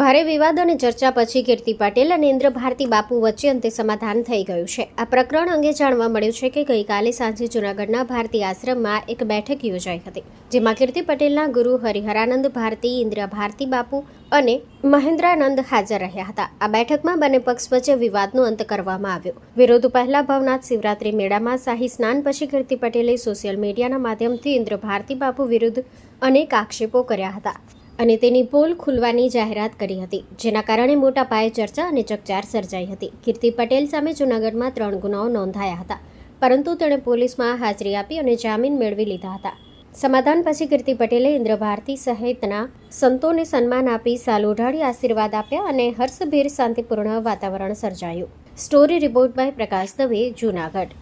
ભારે વિવાદ અને ચર્ચા પછી કીર્તિ પટેલ અને ઇન્દ્ર ભારતી બાપુ વચ્ચે અંતે સમાધાન થઈ ગયું છે. આ પ્રકરણ અંગે જાણવા મળ્યું છે કે ગઈકાલે સાંજે જૂનાગઢના ભારતી આશ્રમમાં એક બેઠક યોજાઈ હતી, જેમાં કીર્તિ પટેલના ગુરુ હરિહરાનંદ ભારતી, ઇન્દ્ર ભારતી બાપુ અને મહેન્દ્રાનંદ હાજર રહ્યા હતા. આ બેઠકમાં બંને પક્ષ વચ્ચે વિવાદનો અંત કરવામાં આવ્યો. વિરોધ પહેલા ભવનાથ શિવરાત્રી મેળામાં શાહી સ્નાન પછી કીર્તિ પટેલે સોશિયલ મીડિયાના માધ્યમથી ઇન્દ્ર ભારતી બાપુ વિરુદ્ધ અનેક આક્ષેપો કર્યા હતા અને તેની પોલ ખુલવાની જાહેરાત કરી હતી, જેના કારણે મોટા પાયે ચર્ચા અને ચકચાર સર્જાઈ હતી. કીર્તિ પટેલ સામે જૂનાગઢમાં 3 ગુનાઓ નોંધાયા હતા, પરંતુ તેણે પોલીસમાં હાજરી આપી અને જામીન મેળવી લીધા હતા. સમાધાન પછી કીર્તિ પટેલે ઇન્દ્ર ભારતી સહિતના સંતોને સન્માન આપી સાલ ઓઢાડી આશીર્વાદ આપ્યા અને હર્ષભેર શાંતિપૂર્ણ વાતાવરણ સર્જાયું. સ્ટોરી રિપોર્ટ બાય પ્રકાશ દવે, જૂનાગઢ.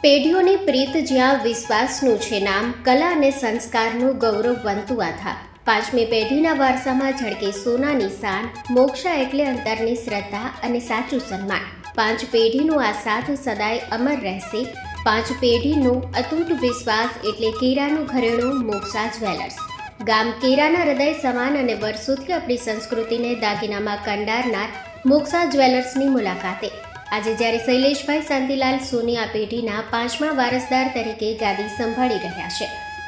પેઢીઓની પ્રીત જ્યાં વિશ્વાસનું છે નામ, કલા અને સંસ્કારનું ગૌરવવંતું આધાર. 5મી પેઢીના વારસામાં ઝળકે સોનાની શાન, મોક્ષા એટલે અંતરની શ્રદ્ધા અને સાચું સન્માન. 5 પેઢીનો આ સાથ સદાય અમર રહેશે. 5 પેઢીનો અતૂટ વિશ્વાસ એટલે કેરાનું ઘરેણું મોક્ષા જ્વેલર્સ. ગામ કેરાના હૃદય સમાન અને વર્ષોથી આપણી સંસ્કૃતિને દાગીનામાં કંડારનાર મોક્ષા જ્વેલર્સની મુલાકાતે આજે જ્યારે શૈલેષભાઈ શાંતિલાલ સોની આ પેઢીના 5મા વારસદાર તરીકે ગાદી સંભાળી રહ્યા છે,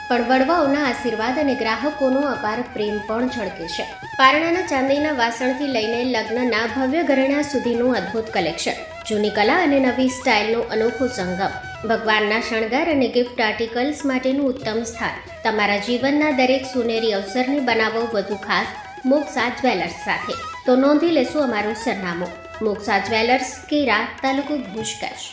પણ વડવાઓના આશીર્વાદ અને ગ્રાહકોનો અપાર પ્રેમ પણ ઝળકે છે. પારણાના ચાંદીના વાસણથી લઈને લગ્નના ભવ્ય ઘરેણા સુધીનું અદ્ભુત કલેક્શન, જૂની કલા અને નવી સ્ટાઇલનો અનોખો સંગમ, ભગવાનના શણગાર અને ગિફ્ટ આર્ટિકલ્સ માટેનું ઉત્તમ સ્થાન. તમારા જીવનના દરેક સોનેરી અવસરને બનાવો વધુ ખાસ મોક્ષા જ્વેલર્સ સાથે. તો નોંધી લેશો અમારું સરનામું: મોક્ષા જ્વેલર્સ, કેરા, તાલુકો ભુજ, કચ્છ.